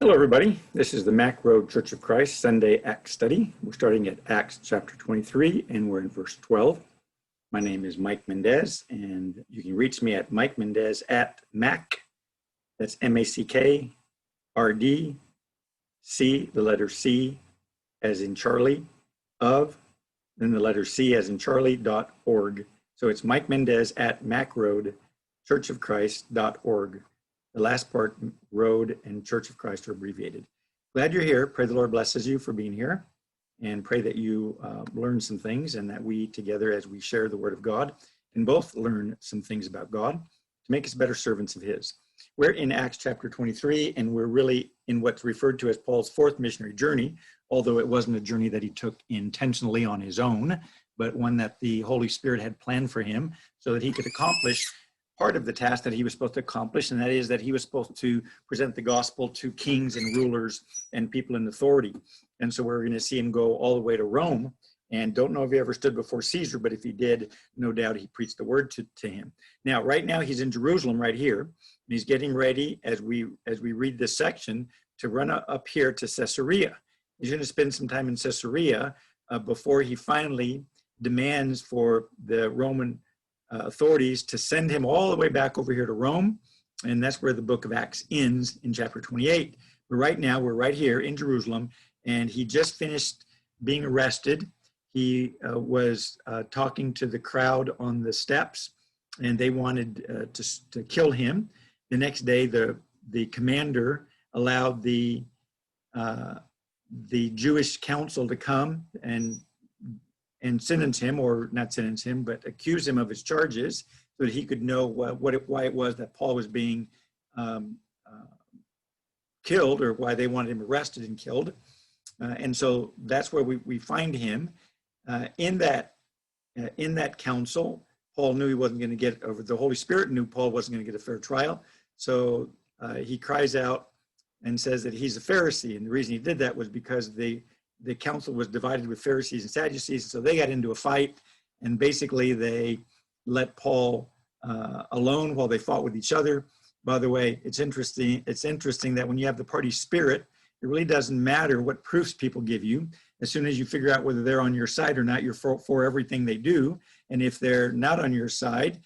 Hello, everybody. This is the Mack Road Church of Christ Sunday Acts study. We're starting at Acts chapter 23, and we're in verse 12. My name is Mike Mendez, and you can reach me at Mike Mendez at Mack. That's MACK RD C, the letter C as in Charlie, of, then the letter C as in Charlie.org. So it's Mike Mendez at Mack Road Church of Christ.org. The last part, Road and Church of Christ, are abbreviated. Glad you're here. Pray the Lord blesses you for being here, and pray that you learn some things, and that we together, as we share the Word of God, can both learn some things about God to make us better servants of His. We're in Acts chapter 23, and we're really in what's referred to as Paul's fourth missionary journey, although it wasn't a journey that he took intentionally on his own, but one that the Holy Spirit had planned for him so that he could accomplish part of the task that he was supposed to accomplish, and that is that he was supposed to present the gospel to kings and rulers and people in authority. And so we're going to see him go all the way to Rome, and don't know if he ever stood before Caesar, but if he did, no doubt he preached the word to him. Now, right now he's in Jerusalem right here, and he's getting ready as we read this section to run up here to Caesarea. He's going to spend some time in Caesarea before he finally demands for the Roman authorities to send him all the way back over here to Rome. And that's where the book of Acts ends in chapter 28. But right now, we're right here in Jerusalem, and he just finished being arrested. He was talking to the crowd on the steps, and they wanted to kill him. The next day, the commander allowed the Jewish council to come and sentence him, or not sentence him, but accuse him of his charges, so that he could know why it was that Paul was being killed, or why they wanted him arrested and killed. And so that's where we find him. In that council, Paul knew he wasn't going to get, or the Holy Spirit knew Paul wasn't going to get a fair trial. So he cries out and says that he's a Pharisee. And the reason he did that was because the council was divided with Pharisees and Sadducees, so they got into a fight, and basically they let Paul alone while they fought with each other. By the way, it's interesting that when you have the party spirit, it really doesn't matter what proofs people give you. As soon as you figure out whether they're on your side or not, you're for everything they do. And if they're not on your side,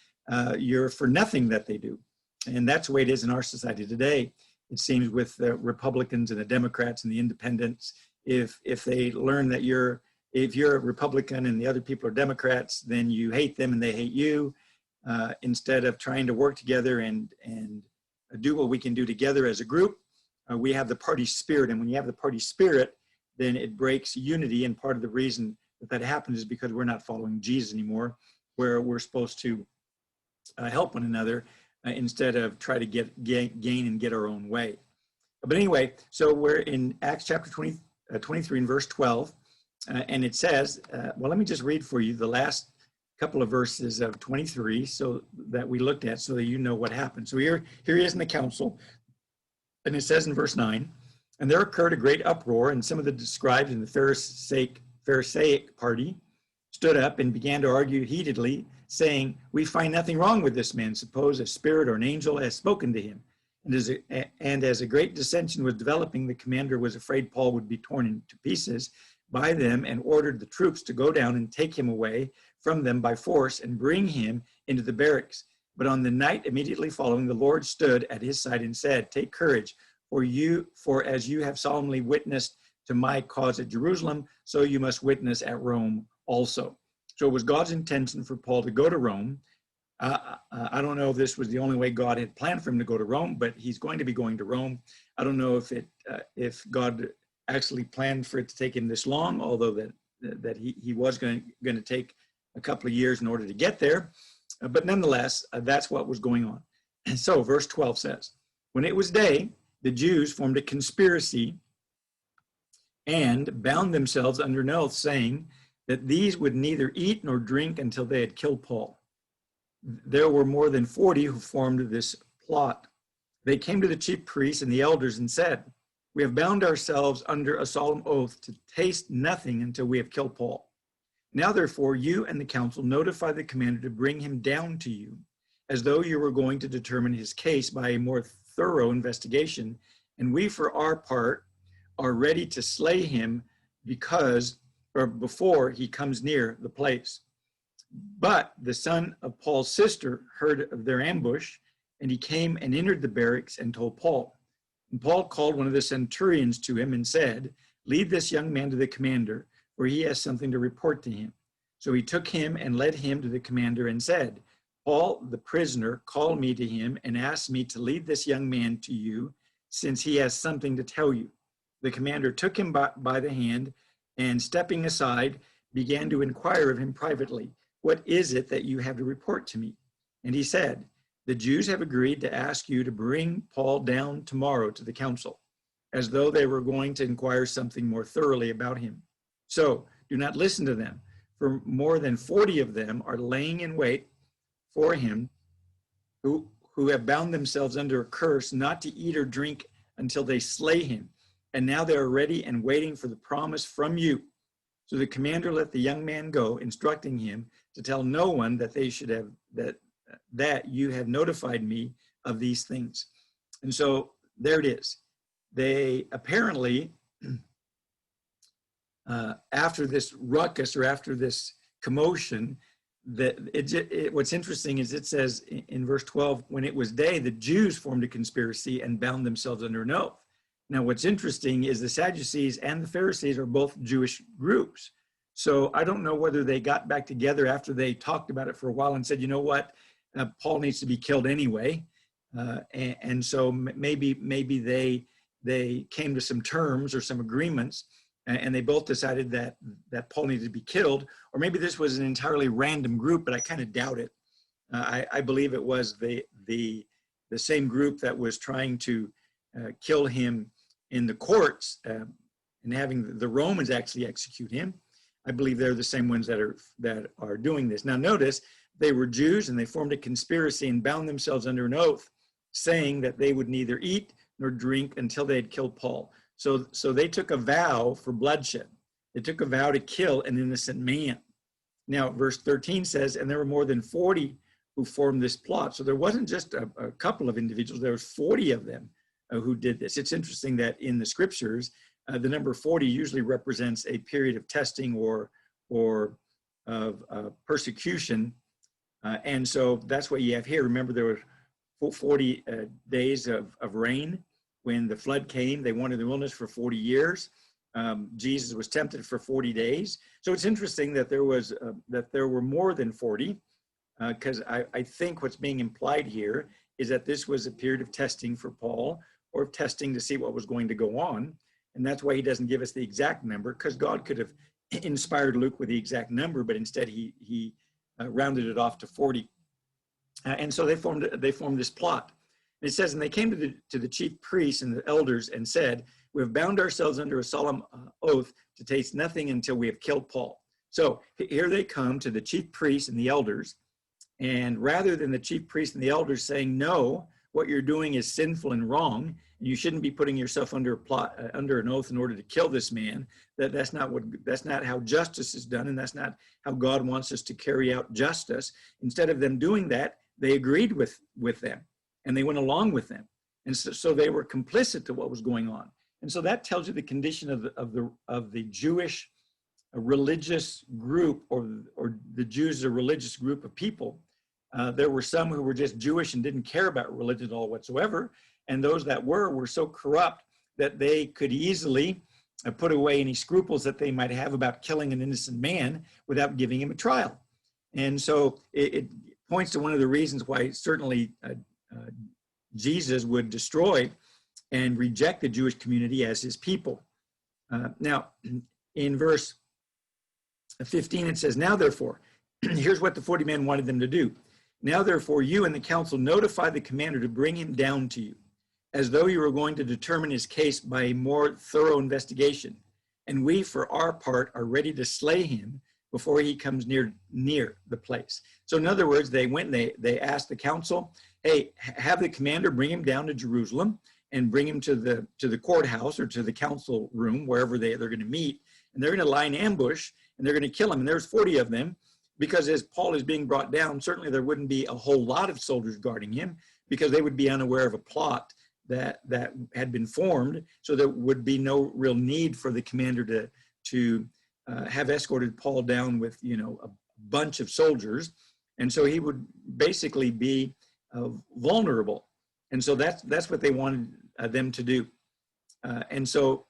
you're for nothing that they do. And that's the way it is in our society today. It seems with the Republicans and the Democrats and the independents. If they learn that if you're a Republican and the other people are Democrats, then you hate them and they hate you, instead of trying to work together and do what we can do together as a group. We have the party spirit, and when you have the party spirit, then it breaks unity. And part of the reason that happens is because we're not following Jesus anymore, where we're supposed to help one another instead of try to gain and get our own way. But anyway, so we're in Acts chapter 23 and verse 12, and it says, well, let me just read for you the last couple of verses of 23 so that we looked at, so that you know what happened. So here he is in the council, and it says in verse 9, and there occurred a great uproar, and some of the scribes in the Pharisaic party stood up and began to argue heatedly, saying, we find nothing wrong with this man. Suppose a spirit or an angel has spoken to him. And as a great dissension was developing, the commander was afraid Paul would be torn into pieces by them, and ordered the troops to go down and take him away from them by force and bring him into the barracks. But on the night immediately following, the Lord stood at his side and said, take courage, for as you have solemnly witnessed to my cause at Jerusalem, so you must witness at Rome also. So it was God's intention for Paul to go to Rome. I don't know if this was the only way God had planned for him to go to Rome, but he's going to be going to Rome. I don't know if God actually planned for it to take him this long, although that he was going to take a couple of years in order to get there. But nonetheless, that's what was going on. And so verse 12 says, when it was day, the Jews formed a conspiracy and bound themselves under an oath, saying that these would neither eat nor drink until they had killed Paul. There were more than 40 who formed this plot. They came to the chief priests and the elders and said, we have bound ourselves under a solemn oath to taste nothing until we have killed Paul. Now, therefore, you and the council notify the commander to bring him down to you, as though you were going to determine his case by a more thorough investigation, and we for our part are ready to slay him before he comes near the place. But the son of Paul's sister heard of their ambush, and he came and entered the barracks and told Paul. And Paul called one of the centurions to him and said, "Lead this young man to the commander, for he has something to report to him." So he took him and led him to the commander and said, "Paul, the prisoner, called me to him and asked me to lead this young man to you, since he has something to tell you." The commander took him by the hand and, stepping aside, began to inquire of him privately, "What is it that you have to report to me?" And he said, "The Jews have agreed to ask you to bring Paul down tomorrow to the council, as though they were going to inquire something more thoroughly about him. So do not listen to them, for more than 40 of them are laying in wait for him, who have bound themselves under a curse not to eat or drink until they slay him. And now they are ready and waiting for the promise from you." So the commander let the young man go, instructing him to tell no one that they should have that you have notified me of these things. And so there it is. They apparently, after this ruckus or after this commotion, what's interesting is it says in verse 12, when it was day, the Jews formed a conspiracy and bound themselves under an oath. Now, what's interesting is the Sadducees and the Pharisees are both Jewish groups. So I don't know whether they got back together after they talked about it for a while and said, you know what, Paul needs to be killed anyway. And so maybe they came to some terms or some agreements, and they both decided that Paul needed to be killed. Or maybe this was an entirely random group, but I kind of doubt it. I believe it was the same group that was trying to kill him in the courts and having the Romans actually execute him. I believe they're the same ones that are doing this. Now notice, they were Jews and they formed a conspiracy and bound themselves under an oath, saying that they would neither eat nor drink until they had killed Paul. So they took a vow for bloodshed. They took a vow to kill an innocent man. Now, verse 13 says, and there were more than 40 who formed this plot. So there wasn't just a couple of individuals, there was 40 of them who did this. It's interesting that in the scriptures, the number 40 usually represents a period of testing or of persecution. And so that's what you have here. Remember, there were 40 days of rain when the flood came. They wandered in the wilderness for 40 years. Jesus was tempted for 40 days. So it's interesting that there were more than 40, because I think what's being implied here is that this was a period of testing for Paul, or testing to see what was going to go on. And that's why he doesn't give us the exact number, because God could have inspired Luke with the exact number, but instead he rounded it off to 40. And so they formed this plot. And it says, and they came to the chief priests and the elders and said, "We have bound ourselves under a solemn oath to taste nothing until we have killed Paul." So here they come to the chief priests and the elders. And rather than the chief priests and the elders saying, "No, what you're doing is sinful and wrong, and you shouldn't be putting yourself under a plot, under an oath in order to kill this man," that's not how justice is done, and that's not how God wants us to carry out justice. Instead of them doing that, they agreed with them, and they went along with them, and so they were complicit to what was going on. And so that tells you the condition of the Jewish religious group, or the Jews, a religious group of people. There were some who were just Jewish and didn't care about religion at all whatsoever. And those that were so corrupt that they could easily put away any scruples that they might have about killing an innocent man without giving him a trial. And so it points to one of the reasons why certainly Jesus would destroy and reject the Jewish community as his people. Now, in verse 15, it says, "Now therefore," here's what the 40 men wanted them to do. "Now therefore, you and the council notify the commander to bring him down to you, as though you were going to determine his case by a more thorough investigation. And we, for our part, are ready to slay him before he comes near the place." So in other words, they went and they asked the council, "Hey, have the commander bring him down to Jerusalem and bring him to the courthouse or to the council room, wherever they're going to meet. And they're going to lie in ambush and they're going to kill him." And there's 40 of them, because as Paul is being brought down, certainly there wouldn't be a whole lot of soldiers guarding him, because they would be unaware of a plot that had been formed, so there would be no real need for the commander to have escorted Paul down with, a bunch of soldiers. And so he would basically be vulnerable. And so that's what they wanted them to do. And so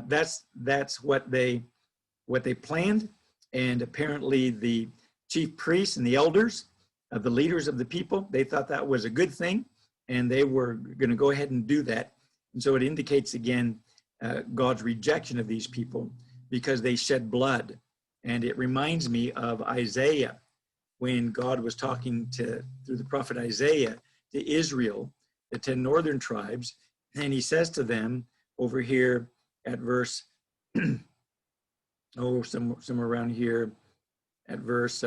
that's what they planned. And apparently the chief priests and the elders, the leaders of the people, they thought that was a good thing, and they were going to go ahead and do that. And so it indicates again God's rejection of these people because they shed blood. And it reminds me of Isaiah, when God was talking through the prophet Isaiah to Israel, the 10 northern tribes, and he says to them over here at verse, somewhere around here at verse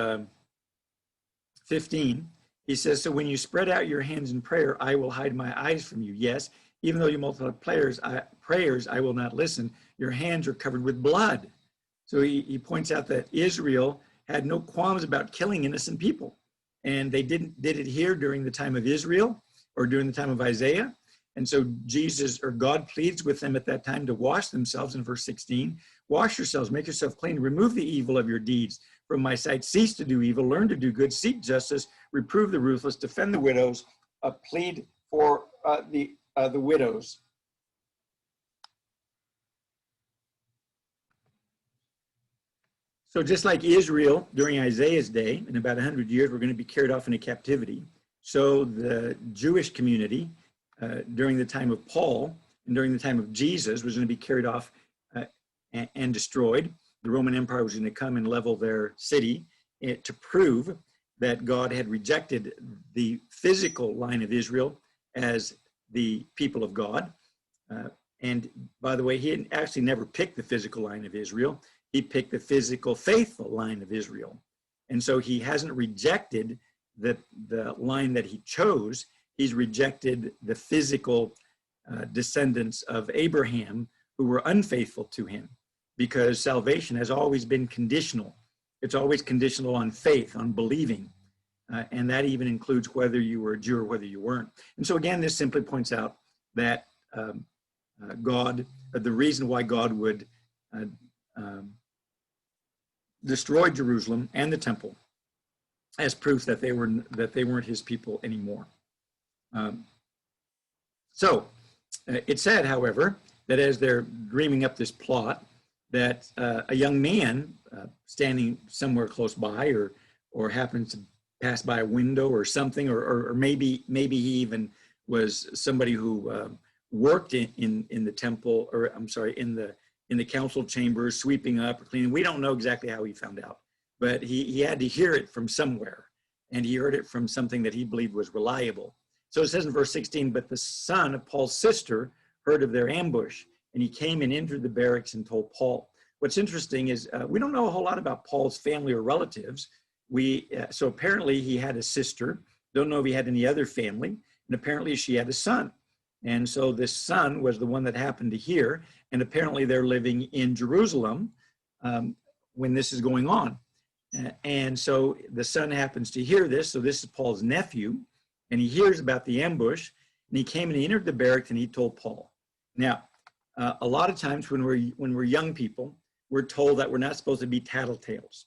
15, he says, so when you spread out your hands in prayer, I will hide my eyes from you. Yes, even though you multiply prayers, I will not listen. Your hands are covered with blood. So he points out that Israel had no qualms about killing innocent people. And they did it here during the time of Israel or during the time of Isaiah. And so God pleads with them at that time to wash themselves in verse 16. Wash yourselves, make yourself clean, remove the evil of your deeds from my sight. Cease to do evil, learn to do good, seek justice, reprove the ruthless, defend the widows, plead for the widows. So just like Israel during Isaiah's day, in about 100 years, we're going to be carried off into captivity. So the Jewish community during the time of Paul and during the time of Jesus was going to be carried off and destroyed. The Roman Empire was going to come and level their city to prove that God had rejected the physical line of Israel as the people of God. And by the way, he had actually never picked the physical line of Israel. He picked the physical, faithful line of Israel. And so he hasn't rejected the line that he chose. He's rejected the physical descendants of Abraham who were unfaithful to him, because salvation has always been conditional. It's always conditional on faith, on believing. And that even includes whether you were a Jew or whether you weren't. And so again, this simply points out that the reason why God would destroy Jerusalem and the temple as proof that they weren't his people anymore. So it said, however, that as they're dreaming up this plot, that a young man standing somewhere close by, or happens to pass by a window or something, or maybe he even was somebody who worked in the temple, or I'm sorry, in the council chambers, sweeping up or cleaning. We don't know exactly how he found out, but he had to hear it from somewhere, and he heard it from something that he believed was reliable. So it says in verse 16, but the son of Paul's sister heard of their ambush, and he came and entered the barracks and told Paul. What's interesting is we don't know a whole lot about Paul's family or relatives. So apparently he had a sister. Don't know if he had any other family, and apparently she had a son. And so this son was the one that happened to hear, and apparently they're living in Jerusalem when this is going on. And so the son happens to hear this. So this is Paul's nephew, and he hears about the ambush, and he came and he entered the barracks and he told Paul. Now, a lot of times when we're young people, we're told that we're not supposed to be tattletales,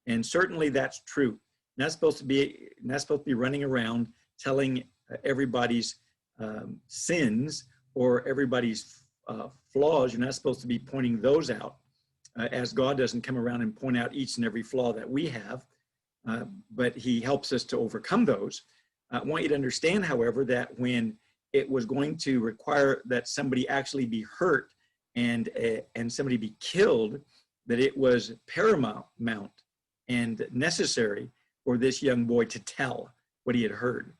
and certainly that's true. Not supposed to be running around telling everybody's sins or everybody's flaws. You're not supposed to be pointing those out, as God doesn't come around and point out each and every flaw that we have, but he helps us to overcome those. I want you to understand, however, that when it was going to require that somebody actually be hurt and somebody be killed, that it was paramount and necessary for this young boy to tell what he had heard.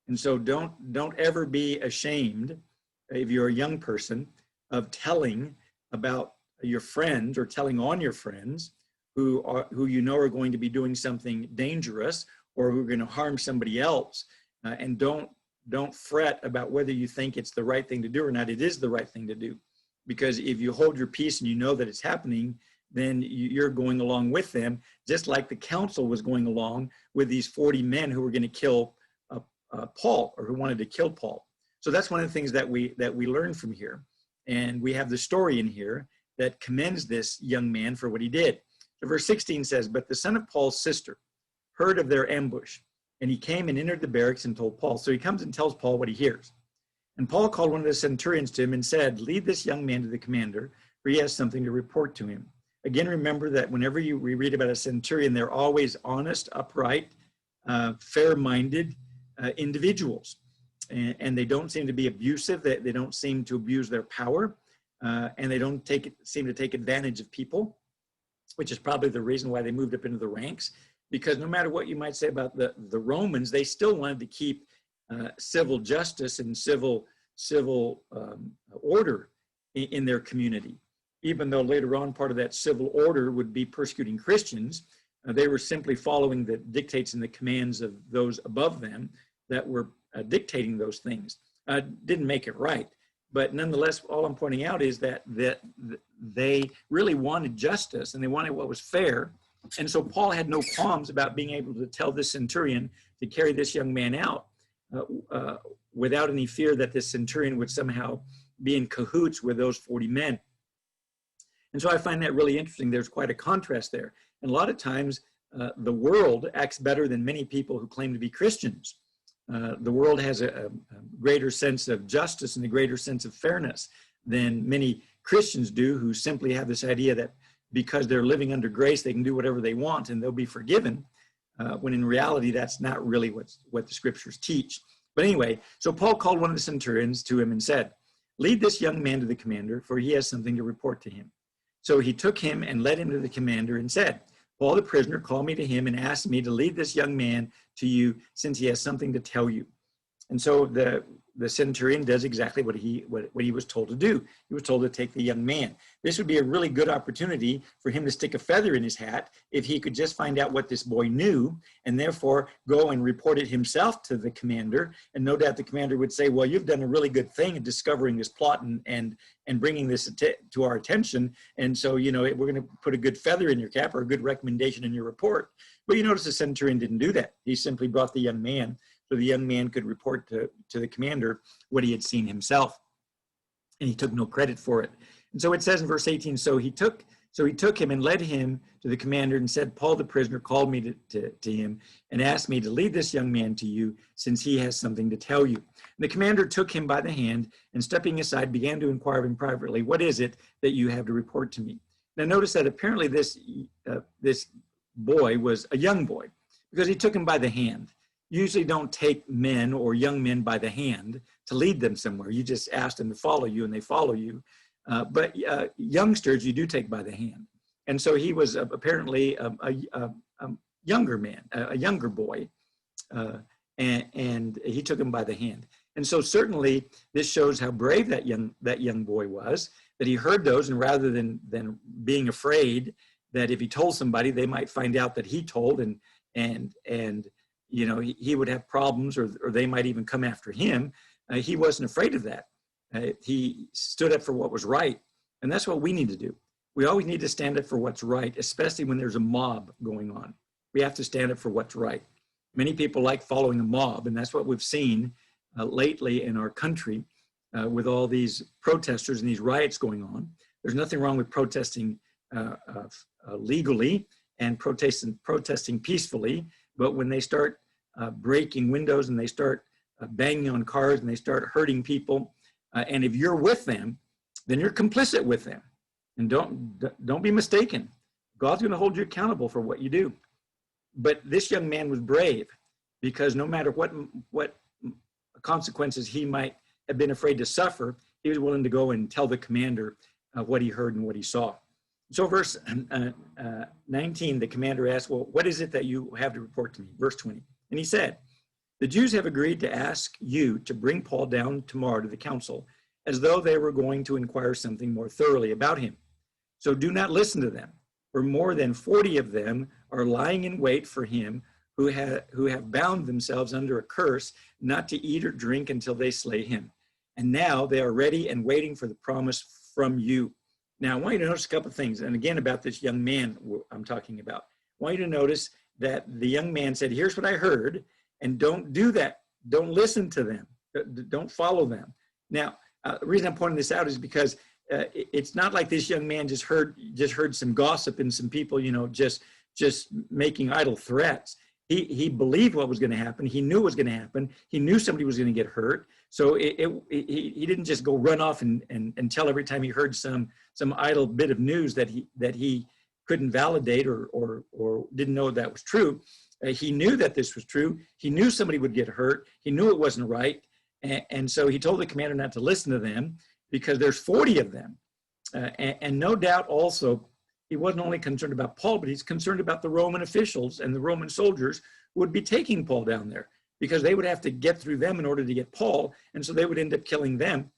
And so don't ever be ashamed, if you're a young person, of telling about your friends or telling on your friends who you know are going to be doing something dangerous or who are going to harm somebody else. And don't fret about whether you think it's the right thing to do or not. It is the right thing to do, because if you hold your peace and you know that it's happening, then you're going along with them, just like the council was going along with these 40 men who were going to kill Paul, or who wanted to kill Paul. So that's one of the things that we learn from here. And we have the story in here that commends this young man for what he did. So verse 16 says, but the son of Paul's sister heard of their ambush, and he came and entered the barracks and told Paul. So he comes and tells Paul what he hears. And Paul called one of the centurions to him and said, lead this young man to the commander, for he has something to report to him. Again, remember that whenever we read about a centurion, they're always honest, upright, fair-minded individuals. And they don't seem to be abusive. They don't seem to abuse their power. And they don't seem to take advantage of people, which is probably the reason why they moved up into the ranks. Because no matter what you might say about the Romans, they still wanted to keep civil justice and civil order in their community. Even though later on part of that civil order would be persecuting Christians, they were simply following the dictates and the commands of those above them that were dictating those things. Didn't make it right. But nonetheless, all I'm pointing out is that they really wanted justice and they wanted what was fair. And so Paul had no qualms about being able to tell this centurion to carry this young man out without any fear that this centurion would somehow be in cahoots with those 40 men. And so I find that really interesting. There's quite a contrast there. And a lot of times the world acts better than many people who claim to be Christians. The world has a greater sense of justice and a greater sense of fairness than many Christians do, who simply have this idea that because they're living under grace, they can do whatever they want and they'll be forgiven, when in reality, that's not really what the scriptures teach. But anyway, so Paul called one of the centurions to him and said, lead this young man to the commander, for he has something to report to him. So he took him and led him to the commander and said, Paul the prisoner called me to him and asked me to lead this young man to you since he has something to tell you. And so the centurion does exactly what he was told to do. He was told to take the young man. This would be a really good opportunity for him to stick a feather in his hat if he could just find out what this boy knew and therefore go and report it himself to the commander. And no doubt the commander would say, well, you've done a really good thing in discovering this plot and bringing this to our attention. And so, you know, we're going to put a good feather in your cap or a good recommendation in your report. But you notice the centurion didn't do that. He simply brought the young man so the young man could report to the commander what he had seen himself. And he took no credit for it. And so it says in verse 18, so he took him and led him to the commander and said, Paul the prisoner called me to him and asked me to lead this young man to you since he has something to tell you. And the commander took him by the hand and stepping aside began to inquire of him privately, what is it that you have to report to me? Now notice that apparently this boy was a young boy because he took him by the hand. Usually don't take men or young men by the hand to lead them somewhere. You just ask them to follow you and they follow you. But youngsters, you do take by the hand. And so he was apparently a younger man, a younger boy, and he took him by the hand. And so certainly this shows how brave that young boy was, that he heard those, and rather than being afraid that if he told somebody, they might find out that he told and you know, he would have problems or they might even come after him. He wasn't afraid of that. He stood up for what was right. And that's what we need to do. We always need to stand up for what's right, especially when there's a mob going on. We have to stand up for what's right. Many people like following a mob, and that's what we've seen lately in our country with all these protesters and these riots going on. There's nothing wrong with protesting legally and protesting peacefully, but when they start breaking windows and they start banging on cars and they start hurting people, and if you're with them, then you're complicit with them. And don't be mistaken. God's going to hold you accountable for what you do. But this young man was brave because no matter what consequences he might have been afraid to suffer, he was willing to go and tell the commander what he heard and what he saw. So verse 19, the commander asked, well, what is it that you have to report to me? Verse 20. And he said, the Jews have agreed to ask you to bring Paul down tomorrow to the council as though they were going to inquire something more thoroughly about him. So do not listen to them, for more than 40 of them are lying in wait for him who have bound themselves under a curse not to eat or drink until they slay him. And now they are ready and waiting for the promise from you. Now, I want you to notice a couple of things. And again, about this young man I'm talking about. I want you to notice that the young man said, here's what I heard, and don't do that. Don't listen to them. don't follow them. Now, the reason I'm pointing this out is because it's not like this young man just heard some gossip and some people, just making idle threats. He believed what was going to happen. He knew what was going to happen. He knew somebody was going to get hurt. So he didn't just go run off and tell every time he heard some idle bit of news that he couldn't validate or didn't know that was true. He knew that this was true. He knew somebody would get hurt. He knew it wasn't right. And so he told the commander not to listen to them because there's 40 of them. And no doubt also, he wasn't only concerned about Paul, but he's concerned about the Roman officials and the Roman soldiers who would be taking Paul down there because they would have to get through them in order to get Paul. And so they would end up killing them.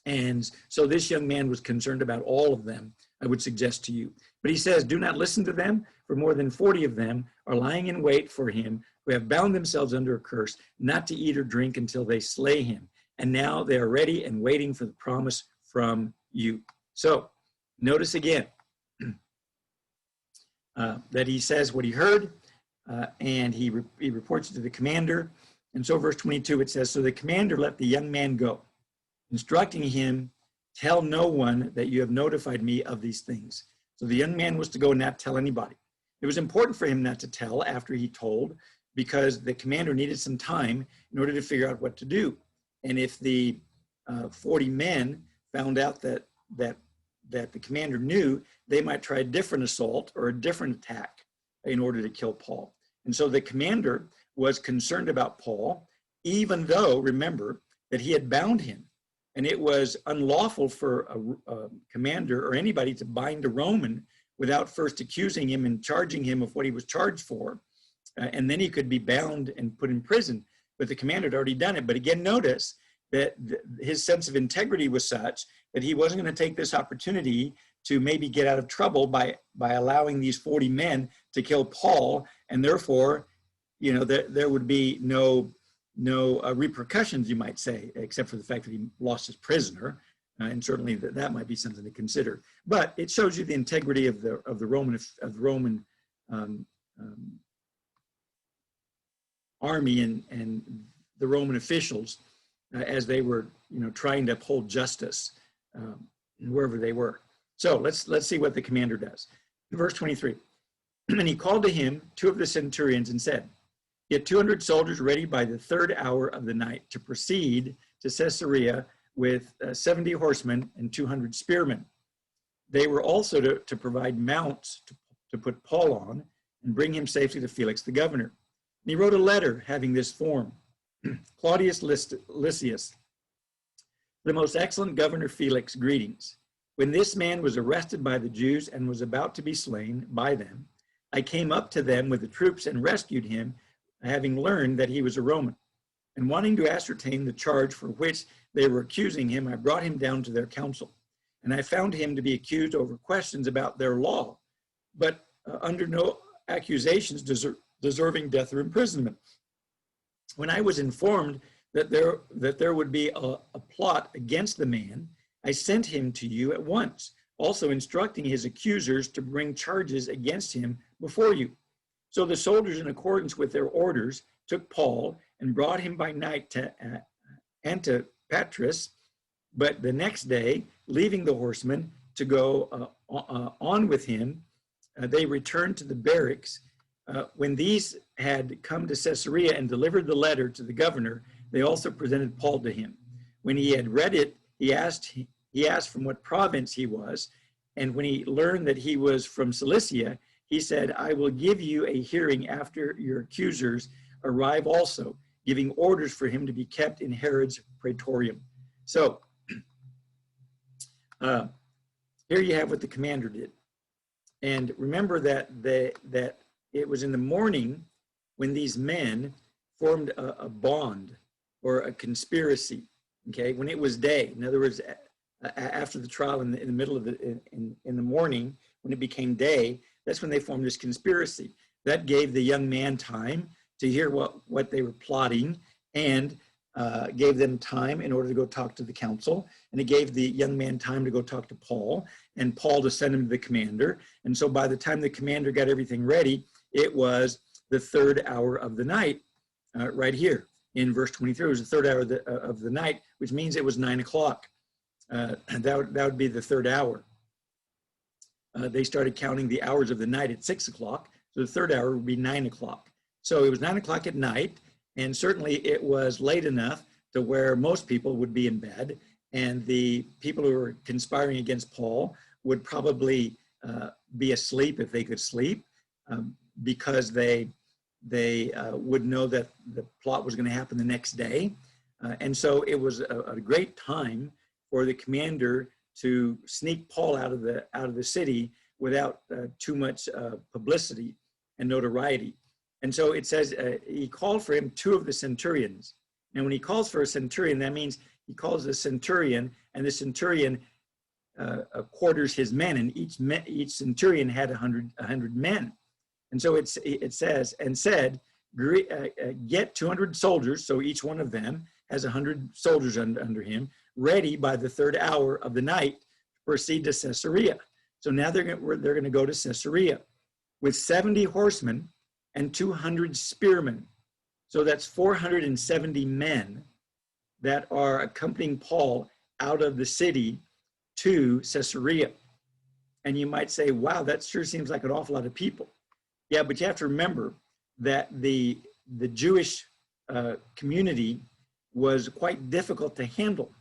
And so this young man was concerned about all of them, I would suggest to you. But he says, do not listen to them, for more than 40 of them are lying in wait for him, who have bound themselves under a curse, not to eat or drink until they slay him. And now they are ready and waiting for the promise from you. So notice again that he says what he heard, and he reports it to the commander. And so verse 22, it says, so the commander let the young man go, instructing him, tell no one that you have notified me of these things. So the young man was to go and not tell anybody. It was important for him not to tell after he told, because the commander needed some time in order to figure out what to do. And if the 40 men found out that the commander knew, they might try a different assault or a different attack in order to kill Paul. And so the commander was concerned about Paul, even though, remember, that he had bound him. And it was unlawful for a commander or anybody to bind a Roman without first accusing him and charging him of what he was charged for. And then he could be bound and put in prison. But the commander had already done it. But again, notice that his sense of integrity was such that he wasn't going to take this opportunity to maybe get out of trouble by allowing these 40 men to kill Paul. And therefore, there would be no repercussions, you might say, except for the fact that he lost his prisoner, and certainly that might be something to consider. But it shows you the integrity of the Roman army and the Roman officials as they were, trying to uphold justice wherever they were. So let's see what the commander does. Verse 23, and he called to him 2 of the centurions and said, get 200 soldiers ready by the 3rd hour of the night to proceed to Caesarea with 70 horsemen and 200 spearmen. They were also to provide mounts to put Paul on and bring him safely to Felix the governor. And he wrote a letter having this form. Claudius Lysias, the most excellent governor Felix, greetings. When this man was arrested by the Jews and was about to be slain by them, I came up to them with the troops and rescued him, having learned that he was a Roman. And wanting to ascertain the charge for which they were accusing him, I brought him down to their council. And I found him to be accused over questions about their law, but under no accusations deserving death or imprisonment. When I was informed that there would be a plot against the man, I sent him to you at once, also instructing his accusers to bring charges against him before you. So the soldiers, in accordance with their orders, took Paul and brought him by night to Antipatris. But the next day, leaving the horsemen to go on with him, they returned to the barracks. When these had come to Caesarea and delivered the letter to the governor, they also presented Paul to him. When he had read it, he asked from what province he was, and when he learned that he was from Cilicia, he said, I will give you a hearing after your accusers arrive also, giving orders for him to be kept in Herod's praetorium. So here you have what the commander did. And remember that it was in the morning when these men formed a bond or a conspiracy, okay, when it was day. In other words, after the trial in the middle of in the morning, when it became day, that's when they formed this conspiracy. That gave the young man time to hear what they were plotting, and gave them time in order to go talk to the council. And it gave the young man time to go talk to Paul, and Paul to send him to the commander. And so by the time the commander got everything ready, it was the 3rd hour of the night right here. in verse 23. It was the third hour of the night, which means it was 9 o'clock. That would be the third hour. They started counting the hours of the night at 6 o'clock. So the third hour would be 9 o'clock. So it was 9 o'clock at night, and certainly it was late enough to where most people would be in bed, and the people who were conspiring against Paul would probably be asleep if they could sleep, because they would know that the plot was going to happen the next day. And so it was a great time for the commander to sneak Paul out of the city without too much publicity and notoriety. And so it says he called for him 2 of the centurions. And when he calls for a centurion, that means he calls the centurion, and the centurion quarters his men, and each centurion had 100 men. And so it says, and said, get 200 soldiers, so each one of them has 100 soldiers under him, ready by the third hour of the night to proceed to Caesarea. So now they're going to go to Caesarea with 70 horsemen and 200 spearmen. So that's 470 men that are accompanying Paul out of the city to Caesarea. And you might say, wow, that sure seems like an awful lot of people. Yeah, but you have to remember that the Jewish community was quite difficult to handle.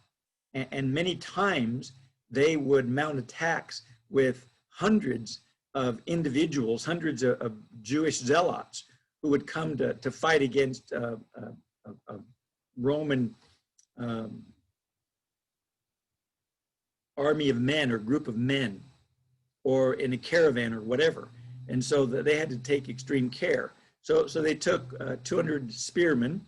And many times they would mount attacks with hundreds of individuals, hundreds of Jewish zealots who would come to fight against a Roman army of men or group of men, or in a caravan or whatever. And so they had to take extreme care. So they took 200 spearmen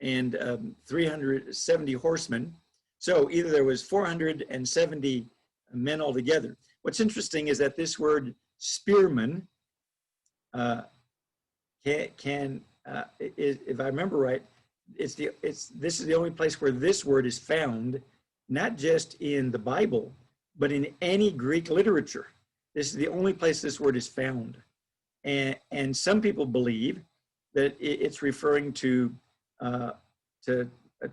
and 370 horsemen. So either there was 470 men altogether. What's interesting is that this word spearman if I remember right, this is the only place where this word is found, not just in the Bible, but in any Greek literature. This is the only place this word is found. And some people believe that it's referring to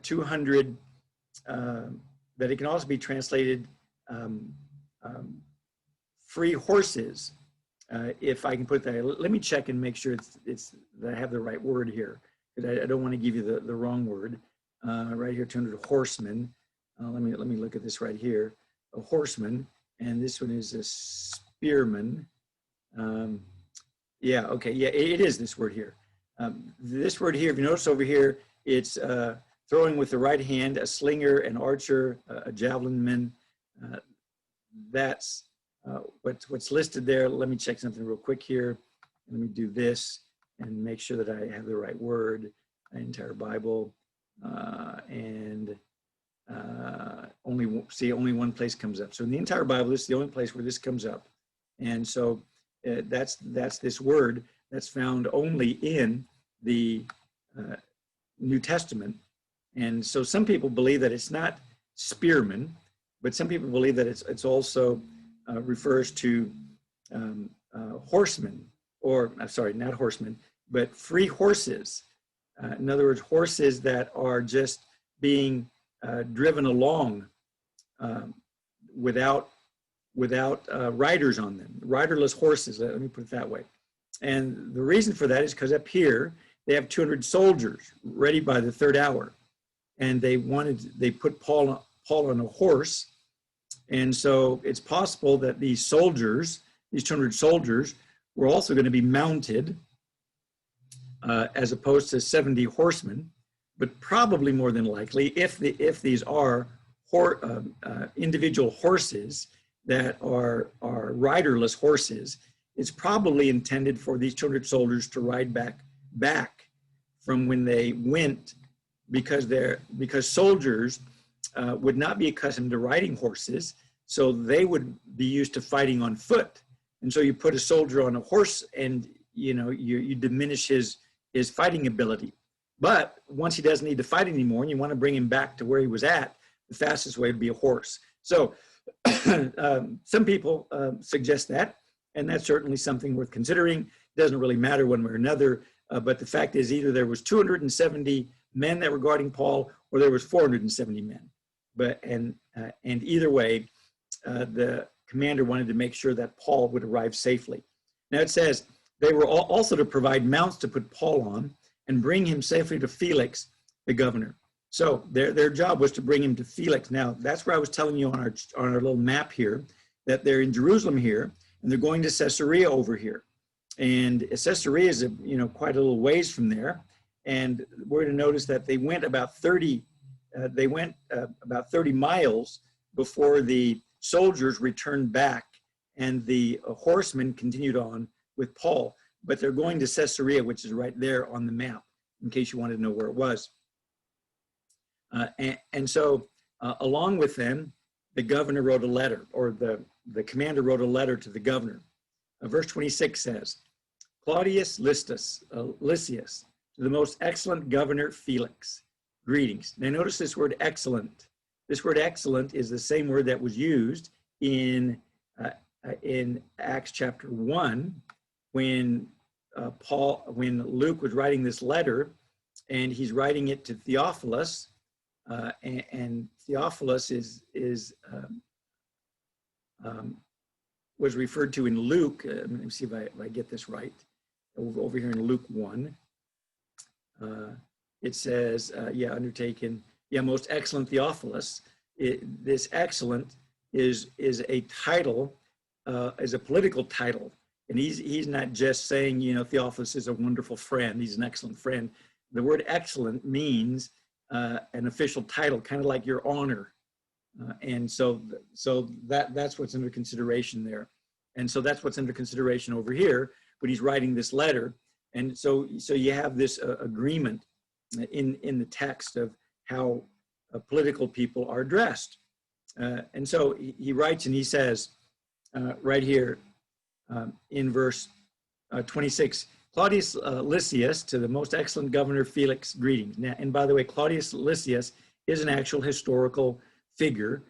200, that it can also be translated free horses, if I can put that. Let me check and make sure it's that I have the right word here, because I don't want to give you the wrong word. Right here, 200 horsemen. Let me look at this right here. A horseman, and this one is a spearman. Yeah, okay, yeah, it is this word here. This word here, if you notice over here, it's throwing with the right hand, a slinger, an archer, a javelin man. That's what's listed there. Let me check something real quick here. Let me do this and make sure that I have the right word. Entire Bible, and only one place comes up. So in the entire Bible, this is the only place where this comes up, and so that's this word that's found only in the New Testament. And so some people believe that it's not spearmen, but some people believe that it's also refers to horsemen, or I'm sorry, not horsemen, but free horses. In other words, horses that are just being driven along without riders on them, riderless horses. Let me put it that way. And the reason for that is because up here they have 200 soldiers ready by the third hour, and they put Paul on a horse. And so it's possible that these soldiers, these 200 soldiers, were also going to be mounted as opposed to 70 horsemen, but probably more than likely, if these are individual horses that are riderless horses, it's probably intended for these 200 soldiers to ride back from when they went, because soldiers would not be accustomed to riding horses, so they would be used to fighting on foot. And so you put a soldier on a horse, and you diminish his fighting ability. But once he doesn't need to fight anymore, and you want to bring him back to where he was at, the fastest way would be a horse. So some people suggest that, and that's certainly something worth considering. It doesn't really matter one way or another, but the fact is either there was 270 men that were guarding Paul, or there was 470 men. And either way, the commander wanted to make sure that Paul would arrive safely. Now it says they were also to provide mounts to put Paul on and bring him safely to Felix, the governor. So their job was to bring him to Felix. Now that's where I was telling you on our little map here, that they're in Jerusalem here, and they're going to Caesarea over here. And Caesarea is quite a little ways from there. And we're to notice that they went about 30 miles before the soldiers returned back, and the horsemen continued on with Paul. But they're going to Caesarea, which is right there on the map, in case you wanted to know where it was. And so along with them, the governor wrote a letter, or the commander wrote a letter to the governor. Verse 26 says, Claudius Lysias, to the most excellent governor Felix, greetings. Now notice this word excellent. This word excellent is the same word that was used in Acts chapter 1 when Luke was writing this letter, and he's writing it to Theophilus, and Theophilus was referred to in Luke. Let me see if I get this right. Over here in Luke 1, it says, undertaken, most excellent Theophilus. This excellent is a title, is a political title. And he's not just saying, Theophilus is a wonderful friend, he's an excellent friend. The word excellent means an official title, kind of like your honor. And so that's what's under consideration there. And so that's what's under consideration over here when he's writing this letter. And so you have this agreement in the text of how political people are addressed. And so he writes and he says right here in verse 26, Claudius Lysias, to the most excellent governor Felix, greetings. Now, and by the way, Claudius Lysias is an actual historical figure.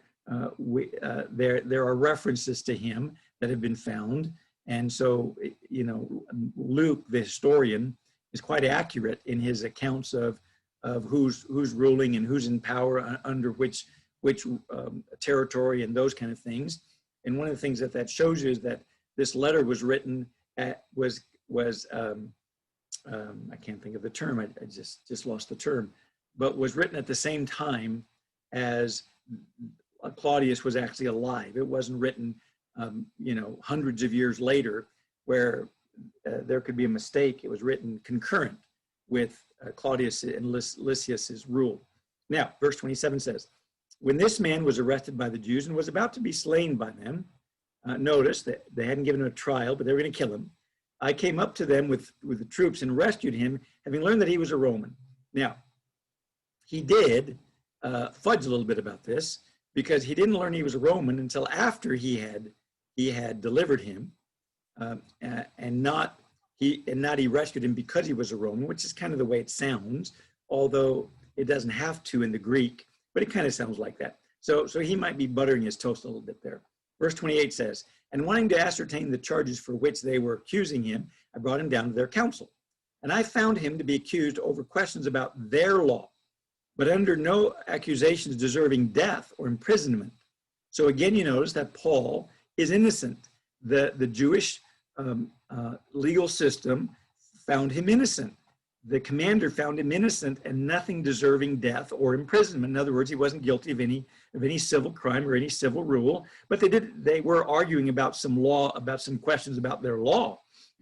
There are references to him that have been found. And so, Luke, the historian, is quite accurate in his accounts of who's ruling and who's in power under which territory and those kind of things. And one of the things that shows you is that this letter was written I can't think of the term. I just lost the term, but was written at the same time as Claudius was actually alive. It wasn't written, hundreds of years later, where there could be a mistake. It was written concurrent with Claudius and Lysias's rule. Now, verse 27 says, when this man was arrested by the Jews and was about to be slain by them, notice that they hadn't given him a trial, but they were going to kill him. I came up to them with the troops and rescued him, having learned that he was a Roman. Now, he did fudge a little bit about this, because he didn't learn he was a Roman until after he had delivered him, and not he rescued him because he was a Roman, which is kind of the way it sounds, although it doesn't have to in the Greek, but it kind of sounds like that. So he might be buttering his toast a little bit there. Verse 28 says, and wanting to ascertain the charges for which they were accusing him, I brought him down to their council. And I found him to be accused over questions about their law, but under no accusations deserving death or imprisonment. So again, you notice that Paul is innocent. The Jewish legal system found him innocent. The commander found him innocent and nothing deserving death or imprisonment. In other words, he wasn't guilty of any civil crime or any civil rule, but they were arguing about some law, about some questions about their law,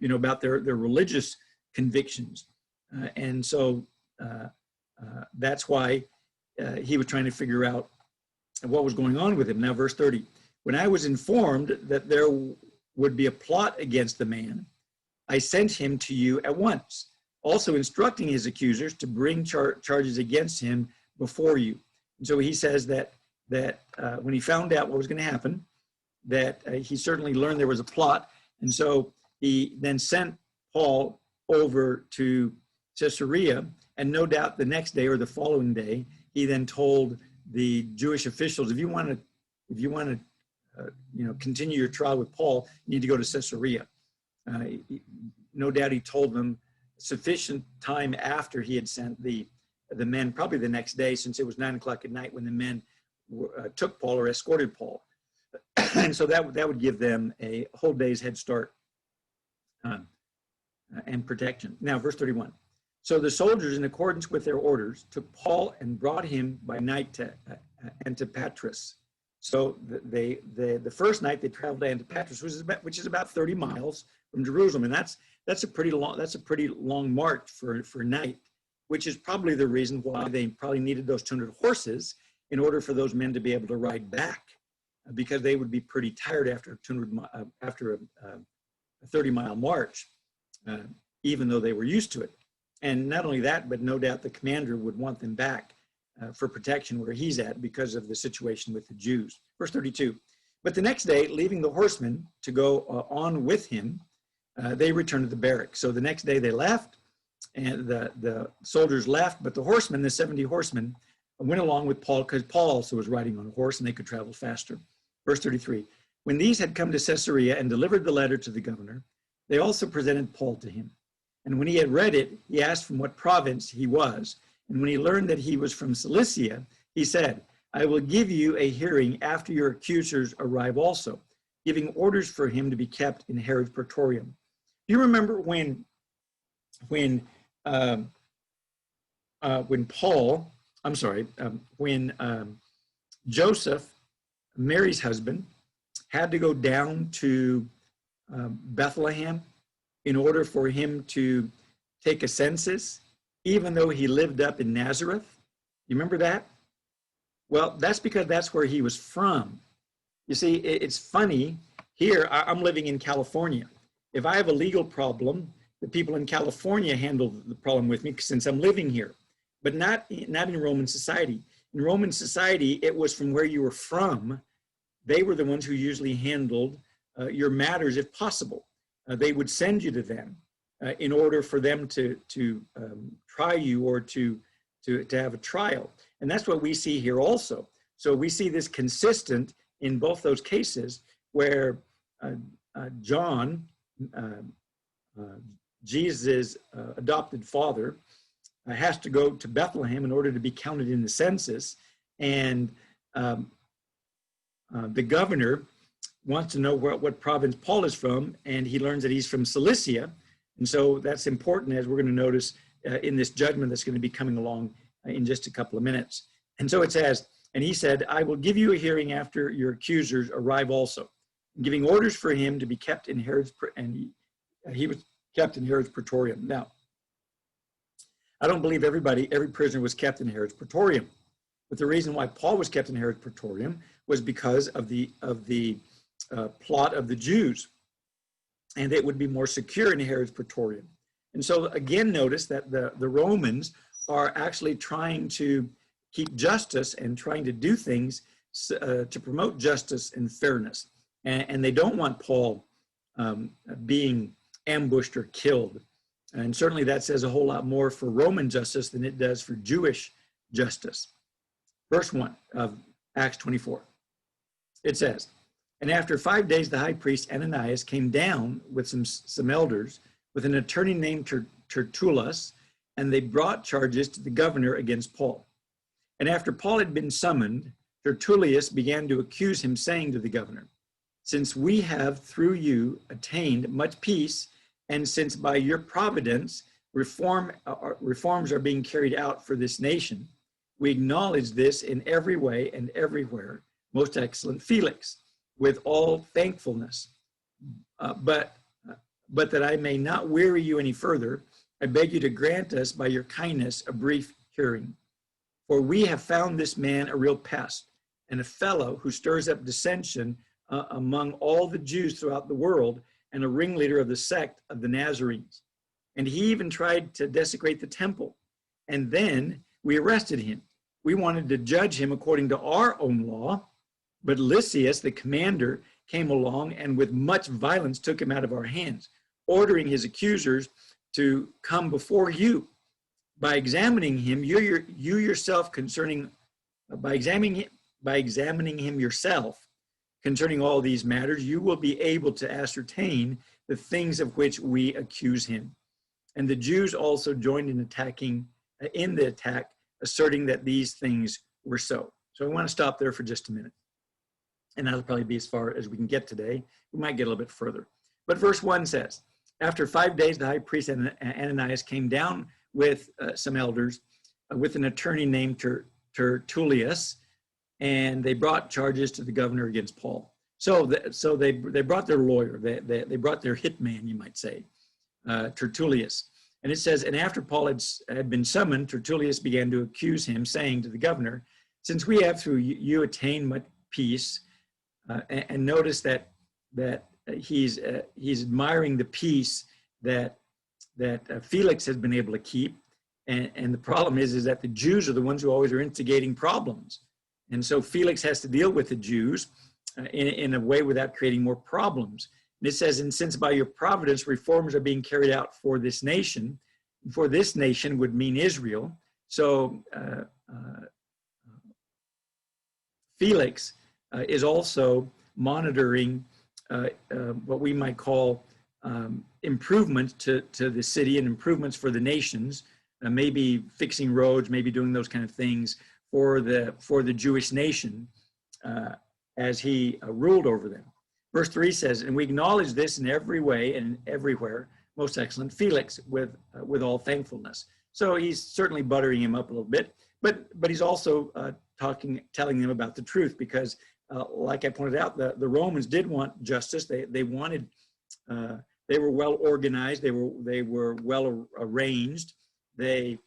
about their religious convictions. And so that's why he was trying to figure out what was going on with him. Now, verse 30, when I was informed that there would be a plot against the man, I sent him to you at once, also instructing his accusers to bring charges against him before you. And so he says that when he found out what was going to happen, that he certainly learned there was a plot. And so he then sent Paul over to Caesarea, and no doubt the next day or the following day, he then told the Jewish officials, if you want to continue your trial with Paul, you need to go to Caesarea. No doubt he told them sufficient time after he had sent the the men probably the next day, since it was 9 o'clock at night when the men took Paul or escorted Paul. And so that would give them a whole day's head start and protection. Now, verse 31. So the soldiers, in accordance with their orders, took Paul and brought him by night to Antipatris. So the first night they traveled to Antipatris, which is about 30 miles from Jerusalem, and that's a pretty long march for night, which is probably the reason why they probably needed those 200 horses in order for those men to be able to ride back, because they would be pretty tired after a 30-mile march, even though they were used to it. And not only that, but no doubt the commander would want them back for protection where he's at because of the situation with the Jews. Verse 32, but the next day, leaving the horsemen to go on with him, they returned to the barracks. So the next day they left, and the soldiers left, but the horsemen, the 70 horsemen, went along with Paul, because Paul also was riding on a horse and they could travel faster. Verse 33, when these had come to Caesarea and delivered the letter to the governor, they also presented Paul to him. And when he had read it, he asked from what province he was. And when he learned that he was from Cilicia, he said, I will give you a hearing after your accusers arrive also, giving orders for him to be kept in Herod's praetorium. Do you remember when Joseph, Mary's husband, had to go down to Bethlehem in order for him to take a census, even though he lived up in Nazareth? You remember that? Well, that's because that's where he was from. You see, it's funny. Here, I'm living in California. If I have a legal problem, the people in California handle the problem with me since I'm living here, but not in Roman society. In Roman society, it was from where you were from. They were the ones who usually handled your matters if possible. They would send you to them in order for them to try you or to have a trial. And that's what we see here also. So we see this consistent in both those cases where John, Jesus' adopted father, has to go to Bethlehem in order to be counted in the census. And the governor wants to know what province Paul is from, and he learns that he's from Cilicia. And so that's important, as we're going to notice in this judgment that's going to be coming along in just a couple of minutes. And so it says, and he said, I will give you a hearing after your accusers arrive also, giving orders for him to be kept in Herod's, and he was kept in Herod's praetorium. Now, I don't believe every prisoner was kept in Herod's praetorium, but the reason why Paul was kept in Herod's praetorium was because of the plot of the Jews, and it would be more secure in Herod's praetorium. And so again, notice that the Romans are actually trying to keep justice and trying to do things to promote justice and fairness. And they don't want Paul being ambushed or killed. And certainly that says a whole lot more for Roman justice than it does for Jewish justice. Verse 1 of Acts 24. It says, and after 5 days, the high priest Ananias came down with some elders with an attorney named Tertullus, and they brought charges to the governor against Paul. And after Paul had been summoned, Tertullus began to accuse him, saying to the governor, since we have through you attained much peace, and since by your providence reforms are being carried out for this nation, we acknowledge this in every way and everywhere, most excellent Felix, with all thankfulness. But that I may not weary you any further, I beg you to grant us by your kindness a brief hearing. For we have found this man a real pest and a fellow who stirs up dissension among all the Jews throughout the world, and a ringleader of the sect of the Nazarenes. And he even tried to desecrate the temple. And then we arrested him. We wanted to judge him according to our own law, but Lysias, the commander, came along and with much violence took him out of our hands, ordering his accusers to come before you. By examining him, by examining him yourself concerning all these matters, you will be able to ascertain the things of which we accuse him. And the Jews also joined in the attack asserting that these things were so. So I want to stop there for just a minute. And that'll probably be as far as we can get today. We might get a little bit further. But verse 1 says, after 5 days, the high priest Ananias came down with some elders, with an attorney named Tertullius, and they brought charges to the governor against Paul. So they brought their lawyer, they brought their hitman, you might say, Tertullius. And it says, and after Paul had been summoned, Tertullius began to accuse him, saying to the governor, since we have through you attained much peace, and notice that he's admiring the peace that Felix has been able to keep, and the problem is that the Jews are the ones who always are instigating problems, and so Felix has to deal with the Jews in a way without creating more problems. And it says, and since by your providence reforms are being carried out for this nation would mean Israel. So Felix is also monitoring what we might call improvements to the city and improvements for the nations, maybe fixing roads, maybe doing those kind of things for the Jewish nation as he ruled over them. Verse 3 says, and we acknowledge this in every way and everywhere, most excellent Felix, with all thankfulness. So he's certainly buttering him up a little bit, but he's also telling them about the truth, because like I pointed out, the Romans did want justice. They wanted, they were well organized. They were well arranged. They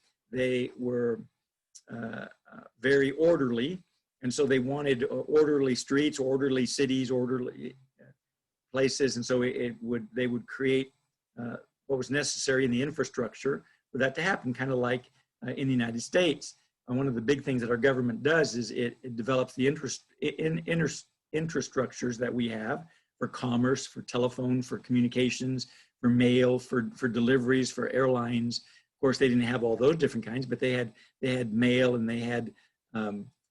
were very orderly, and so they wanted orderly streets, orderly cities, orderly places, and so they would create what was necessary in the infrastructure for that to happen, kind of like in the United States. And one of the big things that our government does is it develops the infrastructures that we have for commerce, for telephone, for communications, for mail, for deliveries, for airlines. Of course, they didn't have all those different kinds, but they had mail, and they had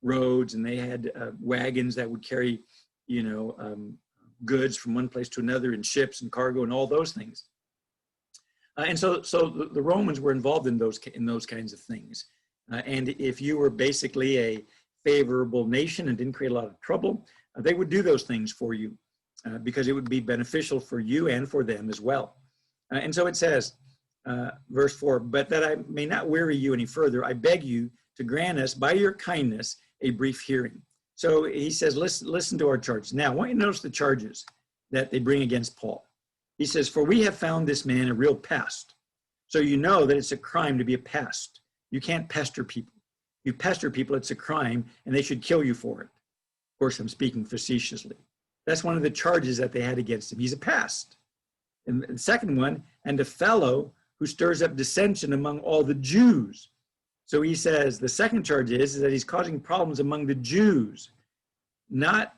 roads, and they had wagons that would carry, goods from one place to another, and ships and cargo and all those things. And so the Romans were involved in those kinds of things. And if you were basically a favorable nation and didn't create a lot of trouble, they would do those things for you because it would be beneficial for you and for them as well. And so it says, verse 4, but that I may not weary you any further, I beg you to grant us by your kindness a brief hearing. So he says, listen to our charges. Now, I want you to notice the charges that they bring against Paul. He says, for we have found this man a real pest. So you know that it's a crime to be a pest. You can't pester people. You pester people, it's a crime, and they should kill you for it. Of course, I'm speaking facetiously. That's one of the charges that they had against him. He's a pest. And the second one, and a fellow who stirs up dissension among all the Jews. So he says the second charge is that he's causing problems among the Jews, not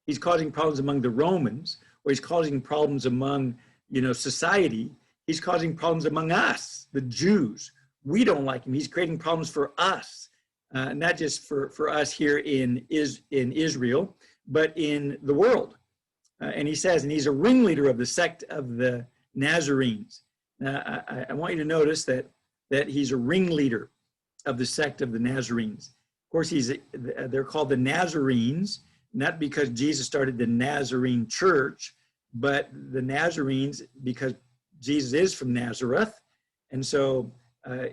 he's causing problems among the Romans, or he's causing problems among, society. He's causing problems among us, the Jews. We don't like him. He's creating problems for us, not just for us here in Israel, but in the world. And he says, and he's a ringleader of the sect of the Nazarenes. Now, I want you to notice that he's a ringleader of the sect of the Nazarenes. Of course, they're called the Nazarenes, not because Jesus started the Nazarene church, but the Nazarenes because Jesus is from Nazareth, and so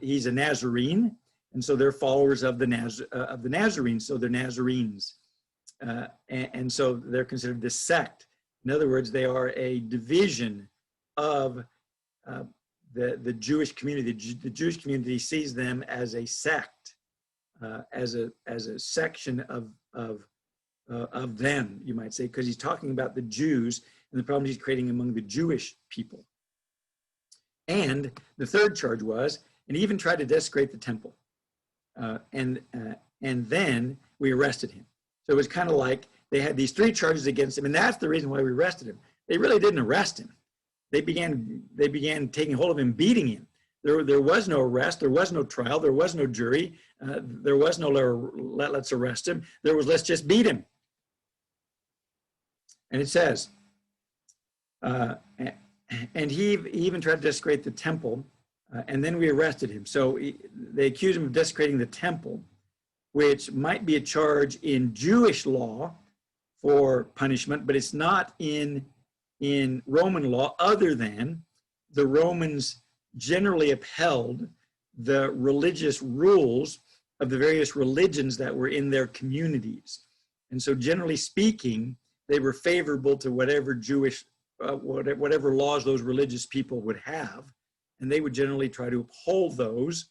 he's a Nazarene, and so they're followers of the Nazarenes, so they're Nazarenes, and so they're considered this sect. In other words, they are a division of the Jewish community. The Jewish community sees them as a sect, as a section of them, you might say, because he's talking about the Jews and the problems he's creating among the Jewish people. And the third charge was, and he even tried to desecrate the temple, and then we arrested him. So it was kind of like they had these three charges against him, and that's the reason why we arrested him. They really didn't arrest him. They began taking hold of him, beating him. There was no arrest. There was no trial. There was no jury. There was no let's arrest him. There was let's just beat him. And it says, and he even tried to desecrate the temple And then we arrested him. So they accused him of desecrating the temple, which might be a charge in Jewish law for punishment, but it's not in Roman law, other than the Romans generally upheld the religious rules of the various religions that were in their communities. And so generally speaking, they were favorable to whatever Jewish, whatever laws those religious people would have. And they would generally try to uphold those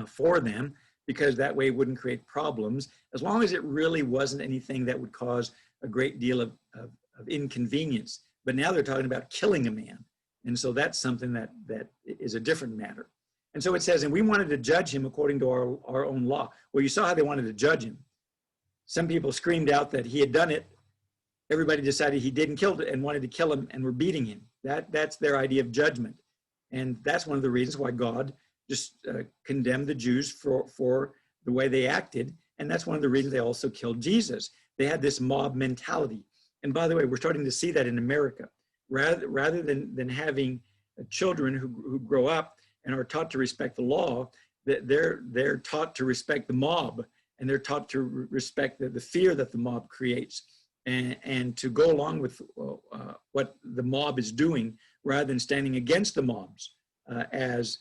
for them, because that way it wouldn't create problems, as long as it really wasn't anything that would cause a great deal of inconvenience. But now they're talking about killing a man. And so that's something that is a different matter. And so it says, and we wanted to judge him according to our own law. Well, you saw how they wanted to judge him. Some people screamed out that he had done it. Everybody decided he didn't kill it and wanted to kill him and were beating him. That's their idea of judgment. And that's one of the reasons why God just condemned the Jews for the way they acted. And that's one of the reasons they also killed Jesus. They had this mob mentality. And by the way, we're starting to see that in America. Rather than having children who grow up and are taught to respect the law, they're taught to respect the mob, and they're taught to respect the fear that the mob creates, and to go along with what the mob is doing, rather than standing against the mobs, as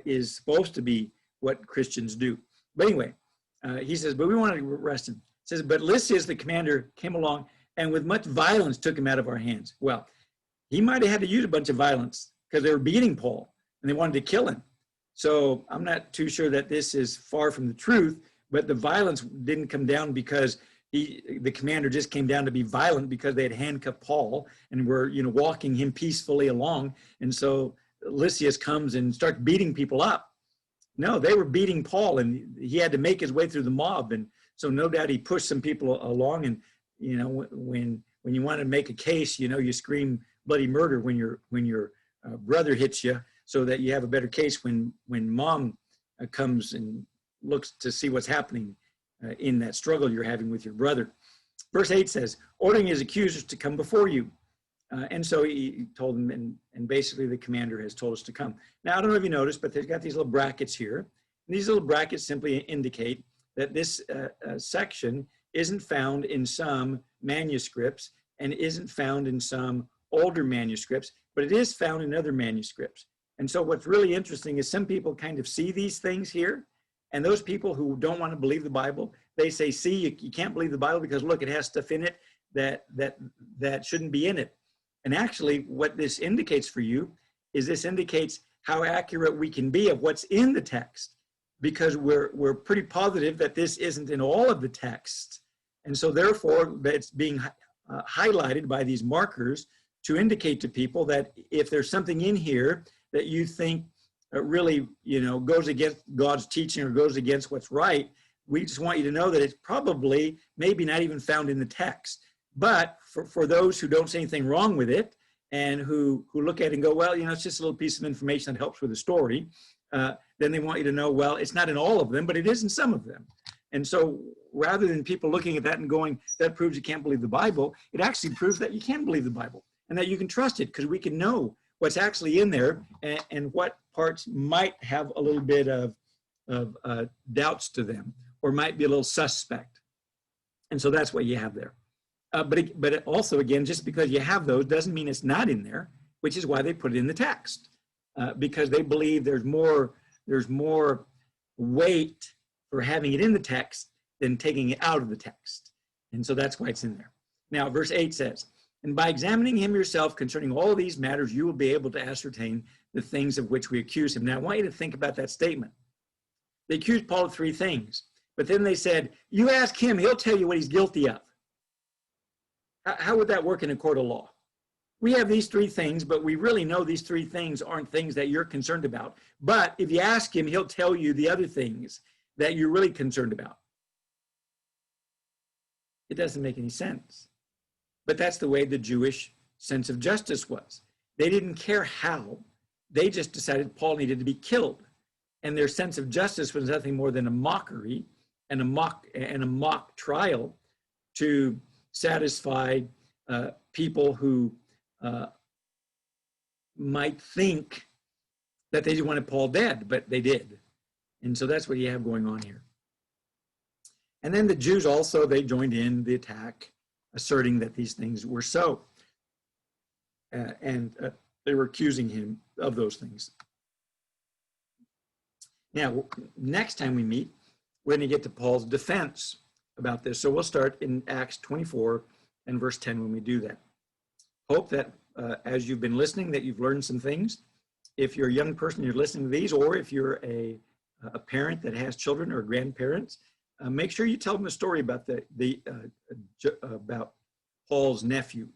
is supposed to be what Christians do. But anyway, he says, but we wanted to arrest him. He says, but Lysias, the commander, came along and with much violence took him out of our hands. Well, he might have had to use a bunch of violence because they were beating Paul and they wanted to kill him. So I'm not too sure that this is far from the truth, but the violence didn't come down because the commander just came down to be violent because they had handcuffed Paul and were, walking him peacefully along. And so Lysias comes and starts beating people up. No, they were beating Paul, and he had to make his way through the mob. And so no doubt he pushed some people along. And, when you want to make a case, you scream bloody murder when your brother hits you, so that you have a better case when mom comes and looks to see what's happening in that struggle you're having with your brother. Verse 8 says, ordering his accusers to come before you. And so he told them, and basically the commander has told us to come. Now, I don't know if you noticed, but they've got these little brackets here. And these little brackets simply indicate that this section isn't found in some manuscripts and isn't found in some older manuscripts, but it is found in other manuscripts. And so what's really interesting is some people kind of see these things here, and those people who don't want to believe the Bible, they say, see, you can't believe the Bible because look, it has stuff in it that shouldn't be in it. And actually what this indicates for you is this indicates how accurate we can be of what's in the text, because we're pretty positive that this isn't in all of the text. And so therefore it's being highlighted by these markers to indicate to people that if there's something in here that you think really, goes against God's teaching or goes against what's right, we just want you to know that it's probably maybe not even found in the text. But for those who don't see anything wrong with it and who look at it and go, well, it's just a little piece of information that helps with the story, then they want you to know, well, it's not in all of them, but it is in some of them. And so rather than people looking at that and going, that proves you can't believe the Bible, it actually proves that you can believe the Bible and that you can trust it, because we can know what's actually in there and what parts might have a little bit of doubts to them or might be a little suspect. And so that's what you have there. But also, again, just because you have those doesn't mean it's not in there, which is why they put it in the text, because they believe there's more weight for having it in the text than taking it out of the text. And so that's why it's in there. Now, verse 8 says, and by examining him yourself concerning all these matters, you will be able to ascertain the things of which we accuse him. Now, I want you to think about that statement. They accused Paul of 3 things, but then they said, you ask him, he'll tell you what he's guilty of. How would that work in a court of law? We have these 3 things, but we really know these 3 things aren't things that you're concerned about. But if you ask him, he'll tell you the other things that you're really concerned about. It doesn't make any sense. But that's the way the Jewish sense of justice was. They didn't care how. They just decided Paul needed to be killed. And their sense of justice was nothing more than a mockery and a mock trial to satisfy people who might think that they wanted Paul dead, but they did. And so that's what you have going on here. And then the Jews also, they joined in the attack, asserting that these things were so. And they were accusing him of those things. Now, next time we meet, we're going to get to Paul's defense about this. So we'll start in Acts 24 and verse 10 when we do that. Hope that as you've been listening, that you've learned some things. If you're a young person, you're listening to these, or if you're a parent that has children or grandparents, make sure you tell them a story about about Paul's nephew,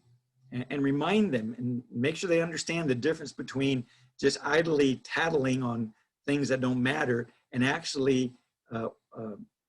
and remind them and make sure they understand the difference between just idly tattling on things that don't matter and actually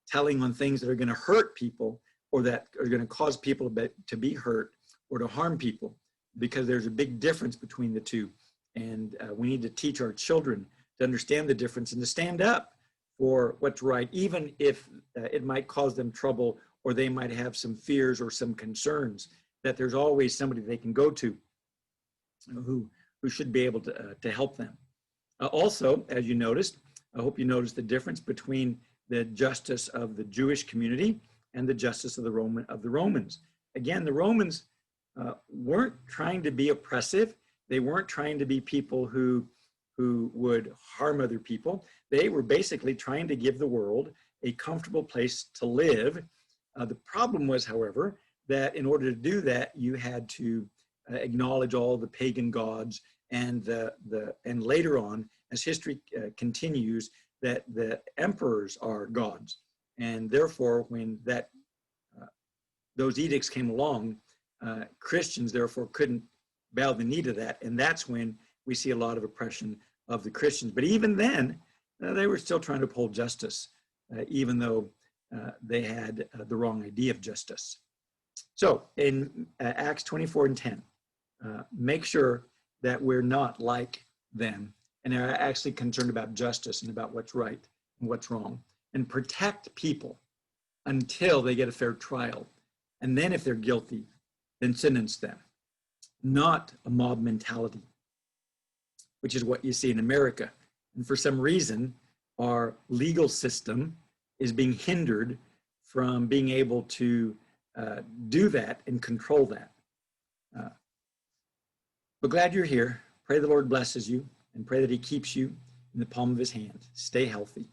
telling on things that are going to hurt people or that are going to cause people to be hurt or to harm people, because there's a big difference between the two. And we need to teach our children to understand the difference and to stand up for what's right, even if it might cause them trouble or they might have some fears or some concerns, that there's always somebody they can go to who should be able to help them. Also, as you noticed, I hope you noticed the difference between the justice of the Jewish community and the justice of the Romans. Again, the Romans weren't trying to be oppressive. They weren't trying to be people who would harm other people. They were basically trying to give the world a comfortable place to live. The problem was, however, that in order to do that, you had to acknowledge all the pagan gods, and later on, as history continues, that the emperors are gods, and therefore, when those edicts came along, Christians therefore couldn't bow the knee to that, and that's when we see a lot of oppression of the Christians. But even then, they were still trying to uphold justice, even though they had the wrong idea of justice. So in Acts 24 and 10, make sure that we're not like them and are actually concerned about justice and about what's right and what's wrong, and protect people until they get a fair trial. And then if they're guilty, then sentence them. Not a mob mentality, which is what you see in America. And for some reason, our legal system is being hindered from being able to do that and control that. But glad you're here. Pray the Lord blesses you, and pray that he keeps you in the palm of his hand. Stay healthy.